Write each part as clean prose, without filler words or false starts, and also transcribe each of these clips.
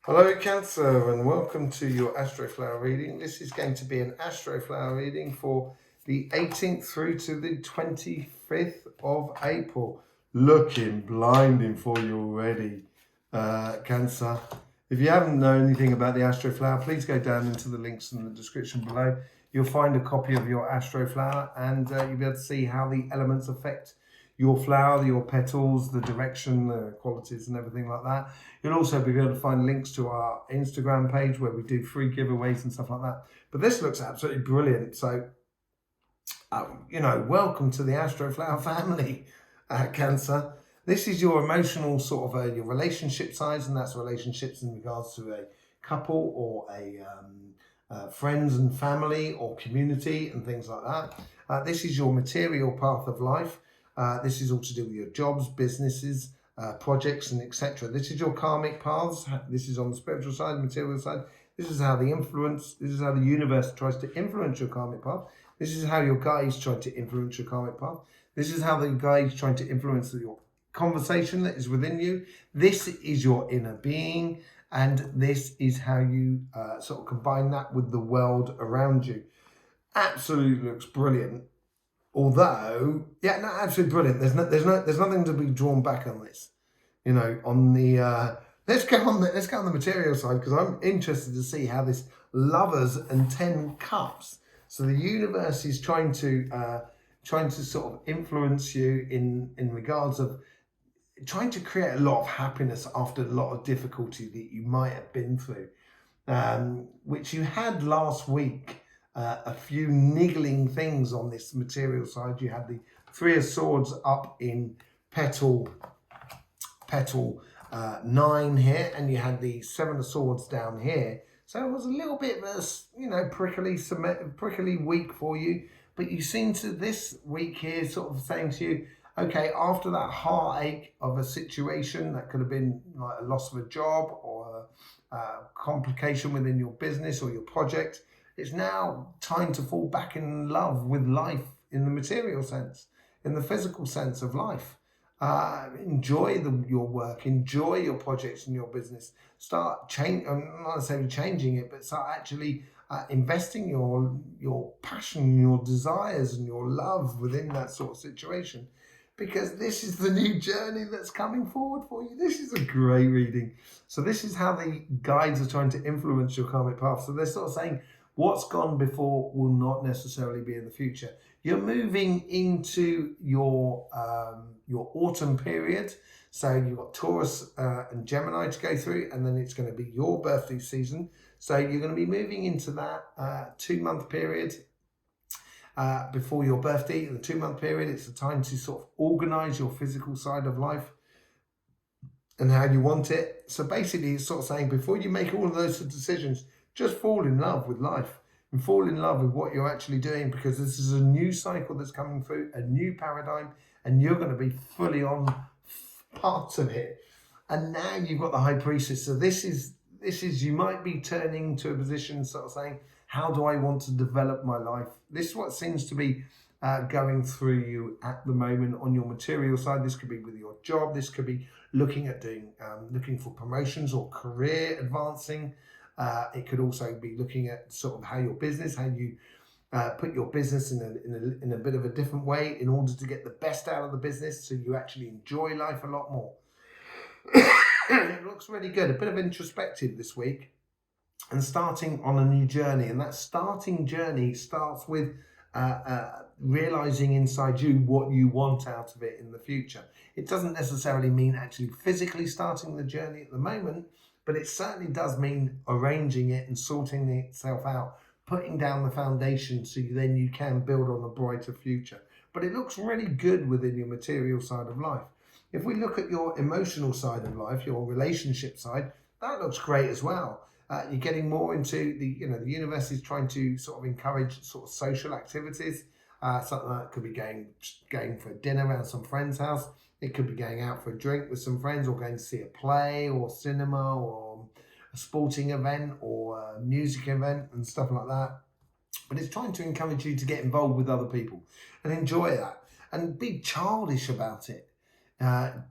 Hello Cancer and welcome to your Astroflower reading. This is going to be an Astroflower reading for the 18th through to the 25th of April. Looking blinding for you already, Cancer. If you haven't known anything about the Astroflower, please go down into the links in the description below. You'll find a copy of your Astroflower and you'll be able to see how the elements affect your flower, your petals, the direction, the qualities and everything like that. You'll also be able to find links to our Instagram page where we do free giveaways and stuff like that. But this looks absolutely brilliant. So, welcome to the Astroflower family, Cancer. This is your emotional sort of your relationship side, and that's relationships in regards to a couple or a friends and family or community and things like that. This is your material path of life. This is all to do with your jobs, businesses, projects, and etc. This is your karmic paths. This is on the spiritual side, material side. This is how the universe tries to influence your karmic path. This is how your guides try to influence your karmic path. This is how the guides trying to influence your conversation that is within you. This is your inner being, and this is how you sort of combine that with the world around you. Absolutely looks brilliant. Although, absolutely brilliant. There's nothing to be drawn back on this. On the let's go on the material side, because I'm interested to see how this Lovers and 10 Cups. So the universe is trying to sort of influence you in regards of trying to create a lot of happiness after a lot of difficulty that you might have been through, which you had last week. A few niggling things on this material side. You had the Three of Swords up in petal 9 here, and you had the Seven of Swords down here. So it was a little bit of a prickly week for you, but you seem to this week here sort of saying to you, okay, after that heartache of a situation that could have been like a loss of a job or a complication within your business or your project, it's now time to fall back in love with life in the material sense, in the physical sense of life. Enjoy your work, enjoy your projects and your business. Start not necessarily changing it, but start actually investing your passion, your desires, and your love within that sort of situation. Because this is the new journey that's coming forward for you. This is a great reading. So this is how the guides are trying to influence your karmic path. So they're sort of saying, what's gone before will not necessarily be in the future. You're moving into your autumn period. So you've got Taurus and Gemini to go through, and then it's going to be your birthday season. So you're going to be moving into that 2-month period before your birthday. The 2-month period, it's the time to sort of organize your physical side of life and how you want it. So basically, it's sort of saying before you make all of those decisions, just fall in love with life and fall in love with what you're actually doing, because this is a new cycle that's coming through, a new paradigm, and you're going to be fully on parts of it. And now you've got the High Priestess. So this is you might be turning to a position sort of saying, how do I want to develop my life? This is what seems to be going through you at the moment on your material side. This could be with your job. This could be looking at looking for promotions or career advancing. It could also be looking at sort of how your business, how you put your business in a bit of a different way in order to get the best out of the business, so you actually enjoy life a lot more. It looks really good. A bit of introspective this week, and starting on a new journey. And that starting journey starts with realizing inside you what you want out of it in the future. It doesn't necessarily mean actually physically starting the journey at the moment, but it certainly does mean arranging it and sorting itself out, putting down the foundation so then you can build on a brighter future. But it looks really good within your material side of life. If we look at your emotional side of life, your relationship side, that looks great as well. You're getting more into the universe is trying to sort of encourage sort of social activities. Something that could be going for dinner around some friend's house. It could be going out for a drink with some friends, or going to see a play or cinema or a sporting event or a music event and stuff like that. But it's trying to encourage you to get involved with other people and enjoy that and be childish about it.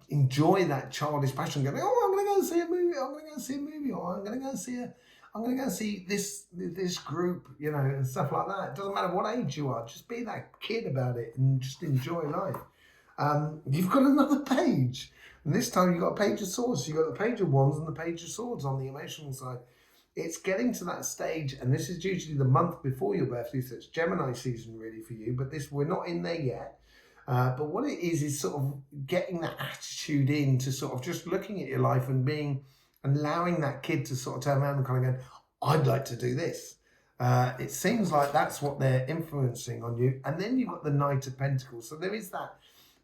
Enjoy that childish passion. Going, oh, I'm going to go and see a movie. I'm going to go and see a movie, or I'm going to go and see I'm going to go and see this group, you know, and stuff like that. It doesn't matter what age you are. Just be that kid about it and just enjoy life. You've got another page. And this time you've got a page of swords. So you've got the page of wands and the page of swords on the emotional side. It's getting to that stage, and this is usually the month before your birthday, so it's Gemini season really for you, but we're not in there yet. But what it is sort of getting that attitude in to sort of just looking at your life and allowing that kid to sort of turn around and kind of go, I'd like to do this. It seems like that's what they're influencing on you. And then you've got the Knight of Pentacles. So there is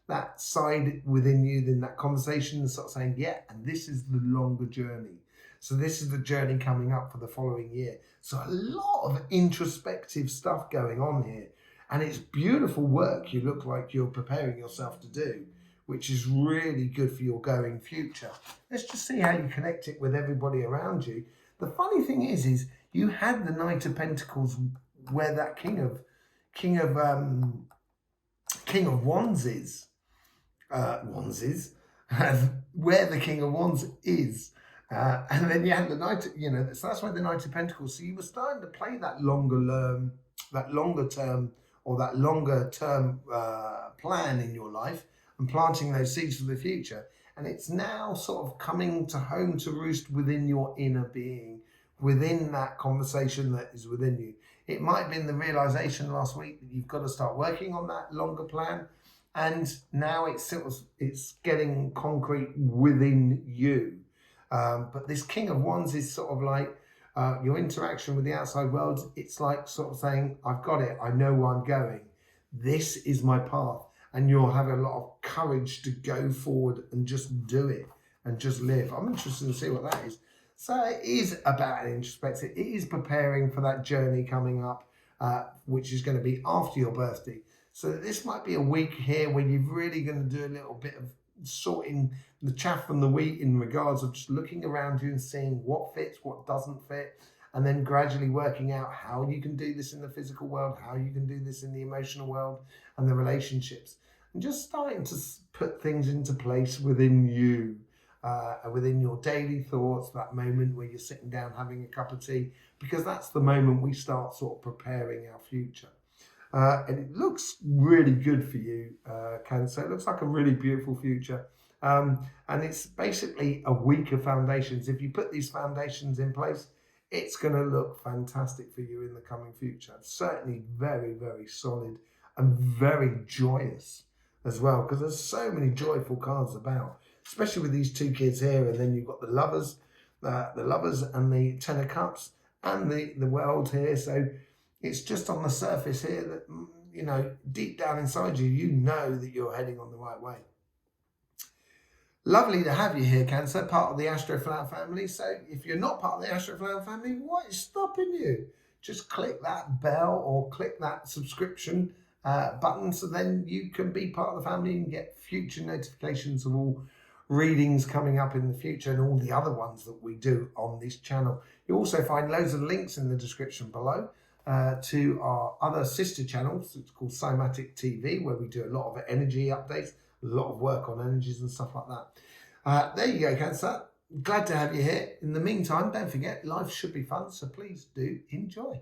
that side within you, then that conversation sort of saying, yeah, and this is the longer journey. So this is the journey coming up for the following year. So a lot of introspective stuff going on here. And it's beautiful work you look like you're preparing yourself to do, which is really good for your going future. Let's just see how you connect it with everybody around you. The funny thing is you had the Knight of Pentacles where that King of Wands is. Where the King of Wands is. And then you had the Knight, you know, so that's why the Knight of Pentacles. So you were starting to play that longer term plan in your life and planting those seeds for the future. And it's now sort of coming to home to roost within your inner being, within that conversation that is within you. It might have been the realization last week that you've got to start working on that longer plan. And now it's getting concrete within you. But this King of Wands is sort of like your interaction with the outside world. It's like sort of saying, I've got it. I know where I'm going. This is my path. And you'll have a lot of courage to go forward and just do it and just live. I'm interested to see what that is. So it is about an introspective. It is preparing for that journey coming up, which is going to be after your birthday. So this might be a week here where you're really going to do a little bit of sorting the chaff from the wheat in regards of just looking around you and seeing what fits, what doesn't fit, and then gradually working out how you can do this in the physical world, how you can do this in the emotional world and the relationships, and just starting to put things into place within you, within your daily thoughts, that moment where you're sitting down having a cup of tea, because that's the moment we start sort of preparing our future. And it looks really good for you, Cancer. It looks like a really beautiful future. And it's basically a week of foundations. If you put these foundations in place, it's going to look fantastic for you in the coming future. It's certainly very, very solid and very joyous as well, because there's so many joyful cards about, especially with these two kids here. And then you've got the lovers and the Ten of Cups and the world here. So it's just on the surface here that, you know, deep down inside you, you know that you're heading on the right way. Lovely to have you here, Cancer, part of the Astroflower family. So if you're not part of the Astroflower family, what is stopping you? Just click that bell or click that subscription button, so then you can be part of the family and get future notifications of all readings coming up in the future and all the other ones that we do on this channel. You'll also find loads of links in the description below to our other sister channels. It's called Somatic TV, where we do a lot of energy updates, a lot of work on energies and stuff like that. There you go, Cancer. Glad to have you here. In the meantime, don't forget, life should be fun, so please do enjoy.